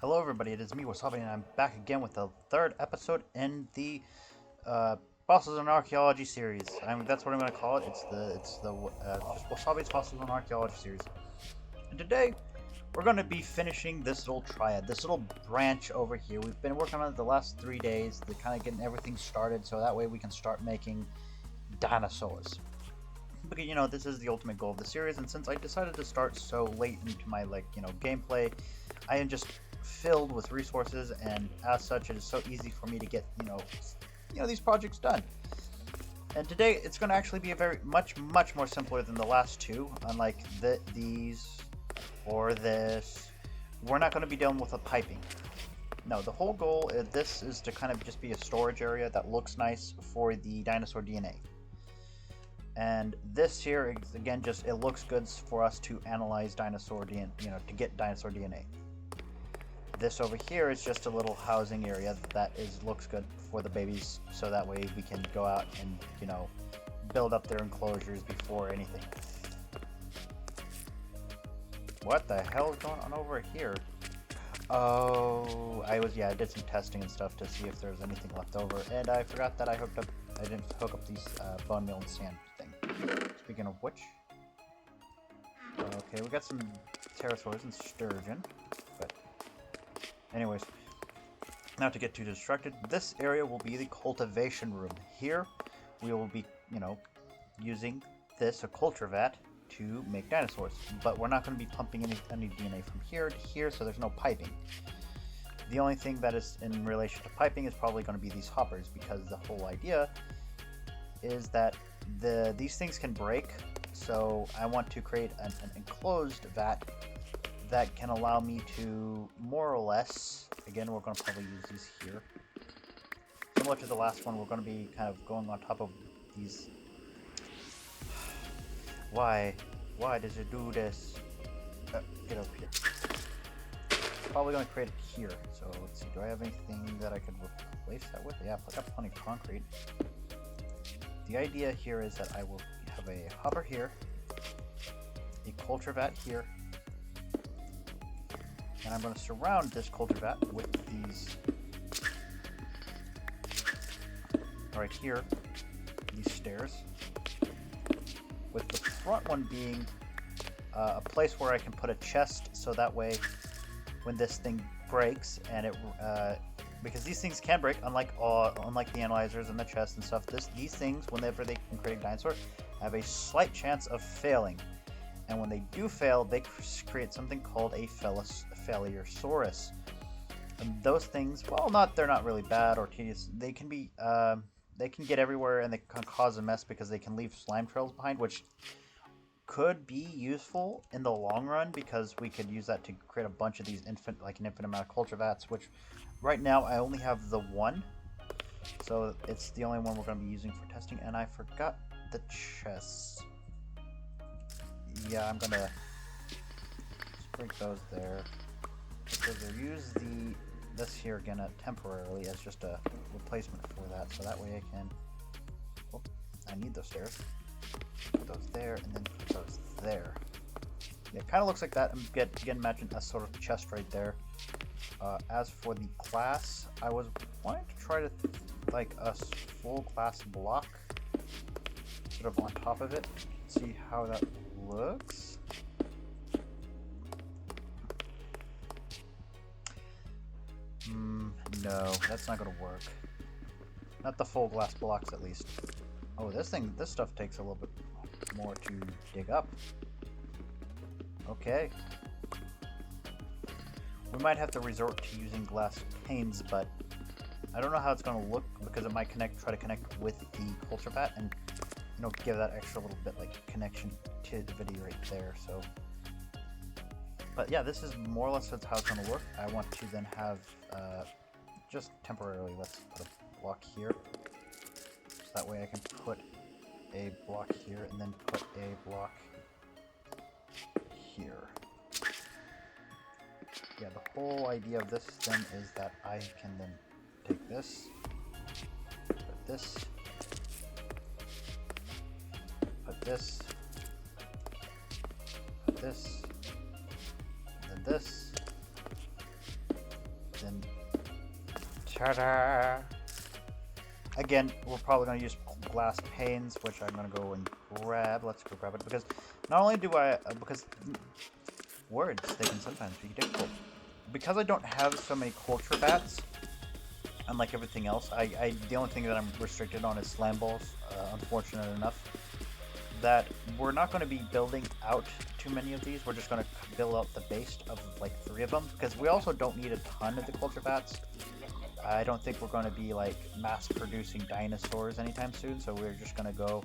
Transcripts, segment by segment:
Hello everybody, it is me, Wasabi, and I'm back again with the third episode in the Fossils and Archaeology series. That's what I'm going to call it. It's just Wasabi's Fossils and Archaeology series. And today, we're going to be finishing this little triad, this little branch over here. We've been working on it the last 3 days, to kind of getting everything started, so that way we can start making dinosaurs. Because, this is the ultimate goal of the series, and since I decided to start so late into my, gameplay, I am just filled with resources, and as such, it is so easy for me to get, these projects done. And today, it's going to actually be a much more simpler than the last two, unlike these or this. We're not going to be dealing with the piping. No, the whole goal of this is to kind of just be a storage area that looks nice for the dinosaur DNA. And this here, again, it looks good for us to analyze dinosaur DNA, to get dinosaur DNA. This over here is just a little housing area that looks good for the babies, so that way we can go out and, build up their enclosures before anything. What the hell is going on over here? Oh, I did some testing and stuff to see if there was anything left over, and I forgot that I didn't hook up these bone meal and sand thing. Speaking of which, okay, we got some pterosaurs and sturgeon, but anyways, not to get too distracted, this area will be the cultivation room. Here, we will be, using a culture vat to make dinosaurs, but we're not going to be pumping any DNA from here to here, so there's no piping. The only thing that is in relation to piping is probably going to be these hoppers, because the whole idea is that these things can break, so I want to create an enclosed vat that can allow me to more or less, again, we're going to probably use these here. Similar to the last one, we're going to be kind of going on top of these. Why does it do this? Get up here. Probably going to create it here. So let's see, do I have anything that I could replace that with? Yeah, I got plenty of concrete. The idea here is that I will have a hopper here, a culture vat here, and I'm going to surround this culture vat with these right here, these stairs, with the front one being a place where I can put a chest, so that way when this thing breaks, and because these things can break, unlike the analyzers and the chest and stuff, these things, whenever they can create a dinosaur, have a slight chance of failing. And when they do fail, they create something called a Failure-saurus. And those things, they're not really bad or tedious. They can be, they can get everywhere, and they can cause a mess because they can leave slime trails behind, which could be useful in the long run, because we could use that to create a bunch of these an infinite amount of culture vats, which right now I only have the one, so it's the only one we're going to be using for testing. And I forgot the chests. Yeah, I'm gonna break those there, because I use this here again temporarily as just a replacement for that, so that way I can. Oh, I need those stairs. Put those there, and then put those there. Yeah, it kind of looks like that. Again, imagine a sort of chest right there. As for the glass, I was wanting to try to like a full glass block, sort of on top of it. See how that looks. No, that's not gonna work. Not the full glass blocks, at least. Oh, this stuff takes a little bit more to dig up. Okay. We might have to resort to using glass panes, but I don't know how it's gonna look, because it might try to connect with the culture vat, and give that extra little bit connection to the video right there. So, but yeah, this is more or less how it's going to work. I want to then have just temporarily, let's put a block here, so that way I can put a block here and then put a block here. Yeah, the whole idea of this then is that I can then take this, put this, put this, put this, and then this, Then, ta-da! Again, we're probably going to use glass panes, which I'm going to go and grab. Let's go grab it, because not only do I... because words, they can sometimes be difficult. Because I don't have so many culture vats, unlike everything else, the only thing that I'm restricted on is slam balls, unfortunate enough. That we're not going to be building out too many of these. We're just going to build out the base of like 3 of them, because we also don't need a ton of the culture vats. I don't think we're going to be like mass producing dinosaurs anytime soon, so we're just going to go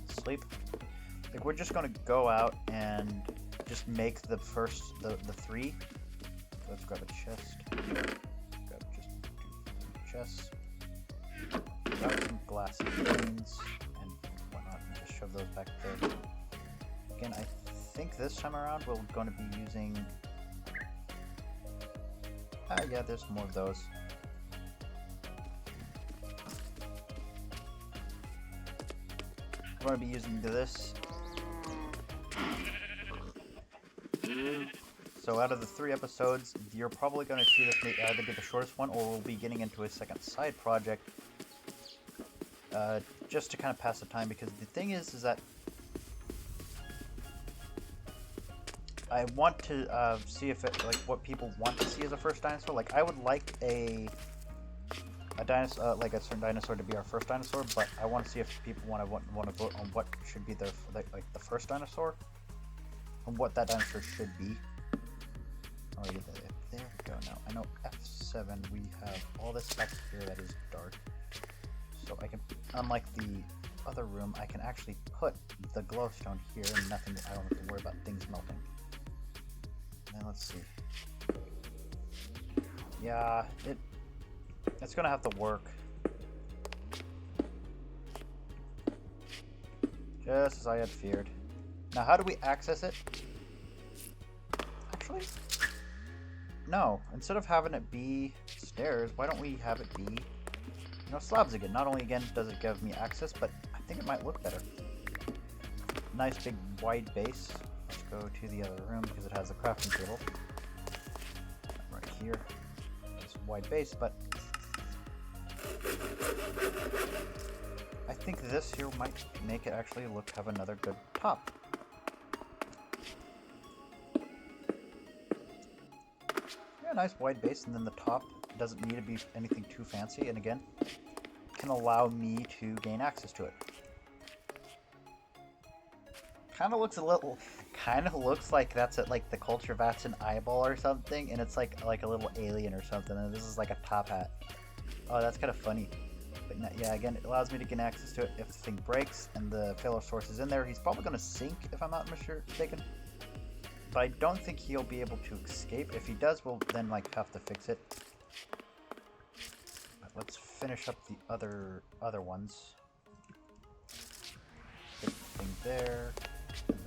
sleep. Like, we're just going to go out and just make the first the 3. Let's grab a chest. Grab just 2 chests. Grab some glass panes and whatnot, and just shove those back there. Again, I think this time around we're going to be using... yeah, there's more of those. We're going to be using this. So out of the 3 episodes, you're probably going to see this may either be the shortest one, or we'll be getting into a second side project, just to kind of pass the time. Because the thing is that I want to see if it, like, what people want to see as a first dinosaur. Like, I would like a dinosaur, like a certain dinosaur, to be our first dinosaur, but I want to see if people want to vote on what should be their, like the first dinosaur, and what that dinosaur should be. Oh, yeah, there we go. Now I know F7. We have all this back here that is dark, so I can, unlike the other room, I can actually put the glowstone here, and nothing. I don't have to worry about things melting. Now let's see. Yeah, it's gonna have to work. Just as I had feared. Now, how do we access it? Actually, no. Instead of having it be stairs, why don't we have it be, you know, slabs again? Not only again does it give me access, but I think it might look better. Nice big wide base. Let's go to the other room because it has a crafting table right here. It's a wide base, but I think this here might make it actually have another good top. Yeah, nice wide base, and then the top doesn't need to be anything too fancy, and again, can allow me to gain access to it. Kind of looks like that's at like the culture vats an eyeball or something, and it's like a little alien or something, and this is like a top hat. Oh, that's kind of funny. But yeah, again, it allows me to gain access to it if the thing breaks and the failure source is in there. He's probably going to sink, if I'm not mistaken. But I don't think he'll be able to escape. If he does, we'll then like have to fix it. But let's finish up the other ones. Big thing there. Thing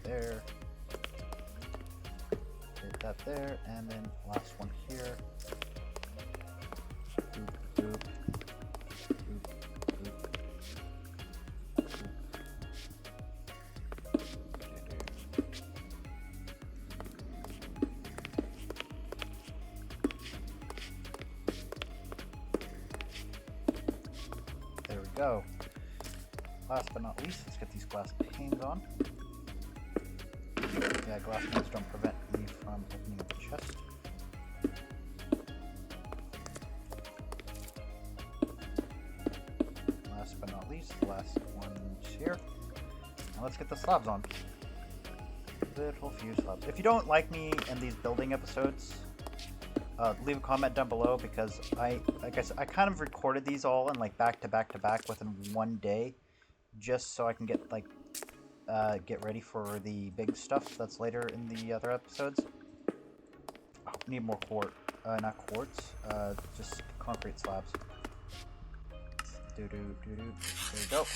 there. Get that there, and then last one here. Boop, boop. There we go. Last but not least, let's get these glass panes on. Yeah, glass panes don't prevent me from opening up the chest. Last but not least, the last one's here. Now let's get the slabs on. Little few slabs. If you don't like me in these building episodes, leave a comment down below, because like I said, I kind of recorded these all in like back to back within one day, just so I can get like get ready for the big stuff that's later in the other episodes. Oh, need more not quartz, just concrete slabs. There we go.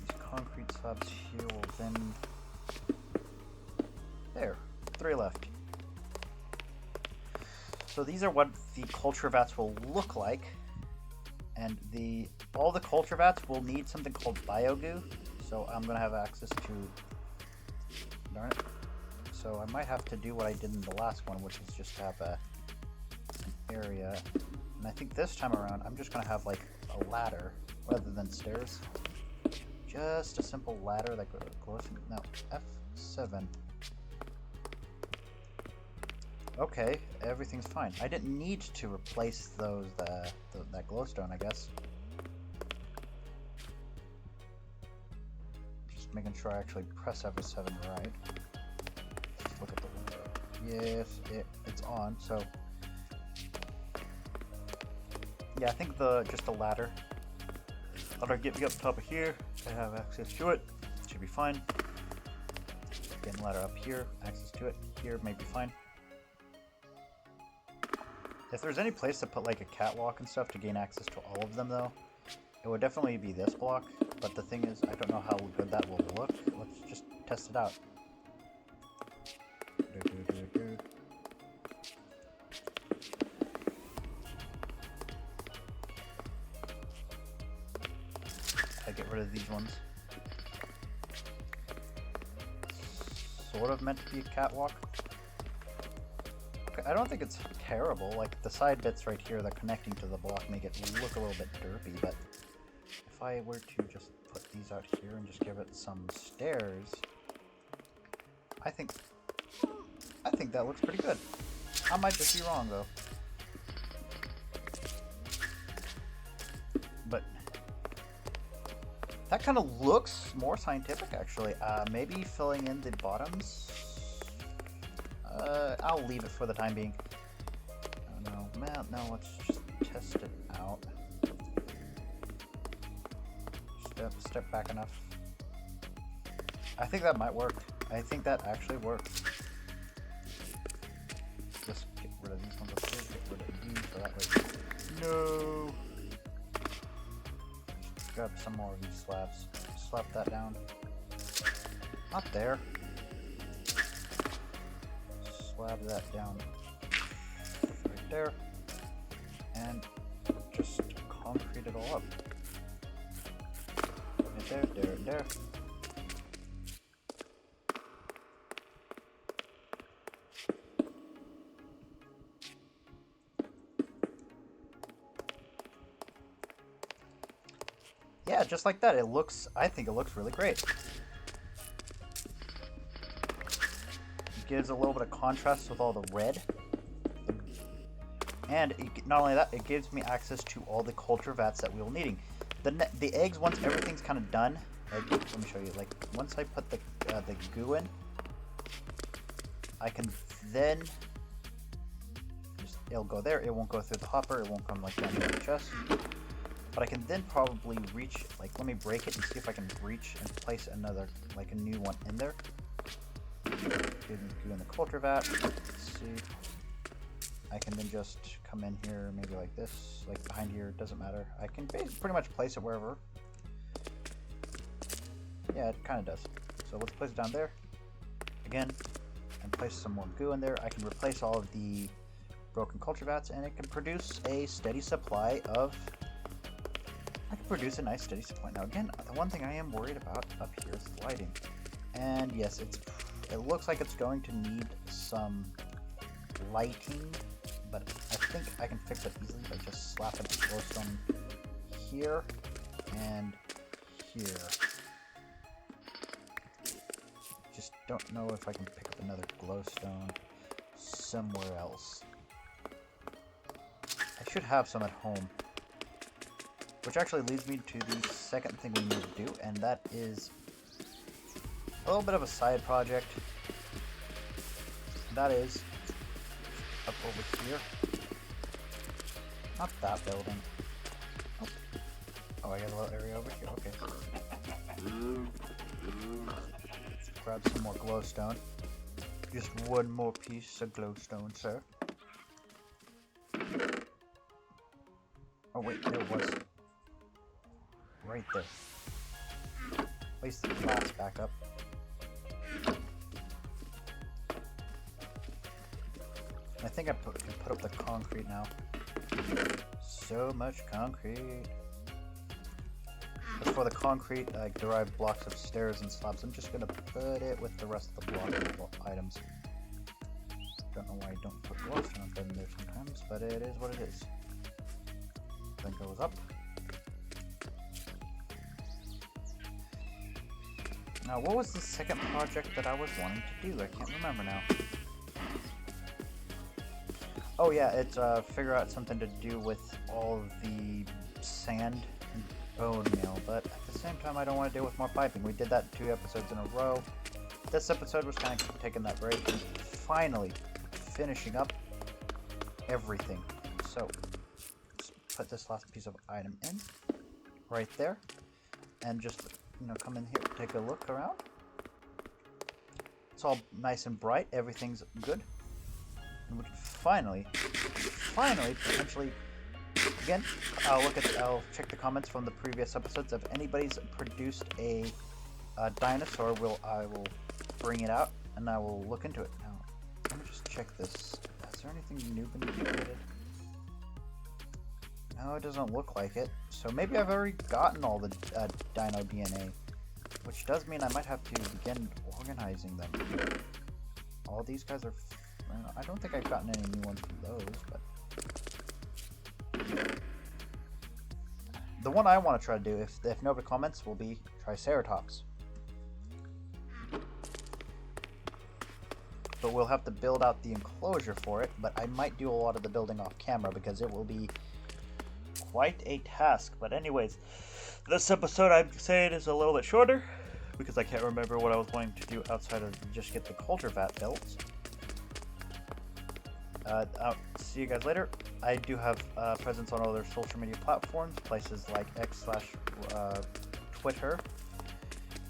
These concrete slabs here will then... There, 3 left. So these are what the culture vats will look like, and all the culture vats will need something called bio-Goo. So I'm gonna have access to, darn it, so I might have to do what I did in the last one, which is just have an area. And I think this time around, I'm just going to have like a ladder rather than stairs. Just a simple ladder that goes... No, F7. Okay, everything's fine. I didn't need to replace those that glowstone, I guess. Just making sure I actually press F7 right. Let's look at the window. Yes, it's on. So yeah, I think just the ladder. I'll get me up top of here. I have access to it. Should be fine. Again, ladder up here. Access to it here may be fine. If there's any place to put like a catwalk and stuff to gain access to all of them though, it would definitely be this block. But the thing is, I don't know how good that will look. Let's just test it out. I get rid of these ones. Sort of meant to be a catwalk. I don't think it's terrible. Like the side bits right here that are connecting to the block make it look a little bit derpy, but if I were to just put these out here and just give it some stairs, I think that looks pretty good. I might just be wrong though. But that kind of looks more scientific actually. Maybe filling in the bottoms. I'll leave it for the time being. Oh no, man, no, let's just test it out. Step back enough. I think that might work. I think that actually works. Just get rid of these ones up here, get rid of these so that way. No! Just grab some more of these slabs. Slap that down. Not there. Slab that down right there, and just concrete it all up. Right there, there. Yeah, just like that. I think it looks really great. Gives a little bit of contrast with all the red, and not only that, it gives me access to all the culture vats that we will needing. The eggs, once everything's kind of done, like, let me show you. Like once I put the goo in, I can then it'll go there. It won't go through the hopper. It won't come like down the chest. But I can then probably reach. Like, let me break it and see if I can reach and place another, like a new one in there. Goo in the culture vat. Let's see. I can then just come in here, maybe like this, like behind here. Doesn't matter. I can pretty much place it wherever. Yeah, it kind of does. So let's place it down there again, and place some more goo in there. I can replace all of the broken culture vats, and it can produce a steady supply of. I can produce a nice steady supply. Now again, the one thing I am worried about up here is the lighting, and yes, it looks like it's going to need some lighting, but I think I can fix it easily by just slapping a glowstone here and here. Just don't know if I can pick up another glowstone somewhere else. I should have some at home. Which actually leads me to the second thing we need to do, and that is a little bit of a side project. That is up over here. Not that building. Oh, I got a little area over here. Okay. Let's grab some more glowstone. Just one more piece of glowstone, sir. Oh wait, there it was. Right there. Place the glass back up. I think I can put up the concrete now. So much concrete. As for the concrete, I derived blocks of stairs and slabs. I'm just going to put it with the rest of the block items. Don't know why I don't put glowstone in there sometimes, but it is what it is. Then goes up. Now, what was the second project that I was wanting to do? I can't remember now. Oh yeah, it's figure out something to do with all of the sand and bone meal, but at the same time I don't want to deal with more piping. We did that 2 episodes in a row. This episode was kind of taking that break and finally finishing up everything. So, just put this last piece of item in, right there, and just, you know, come in here, take a look around. It's all nice and bright, everything's good. And we can finally, potentially, again, I'll check the comments from the previous episodes. If anybody's produced a dinosaur, I will bring it out and I will look into it. Now, let me just check this. Is there anything new been created? No, it doesn't look like it. So maybe I've already gotten all the dino DNA, which does mean I might have to begin organizing them. All these guys are... I don't think I've gotten any new ones from those, but... The one I want to try to do, if nobody comments, will be Triceratops. But we'll have to build out the enclosure for it, but I might do a lot of the building off camera because it will be quite a task. But anyways, this episode I'd say it is a little bit shorter because I can't remember what I was wanting to do outside of just get the culture vat built. I'll see you guys later. I do have presence on other social media platforms, places like X/Twitter,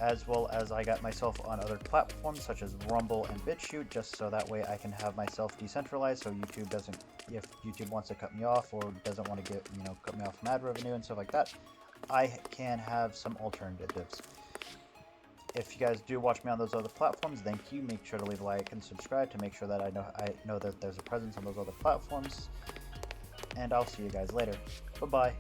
as well as I got myself on other platforms such as Rumble and BitChute, just so that way I can have myself decentralized, so YouTube doesn't, if YouTube wants to cut me off or doesn't want to get, cut me off from ad revenue and stuff like that, I can have some alternatives. If you guys do watch me on those other platforms, thank you. Make sure to leave a like and subscribe to make sure that I know that there's a presence on those other platforms. And I'll see you guys later. Bye-bye.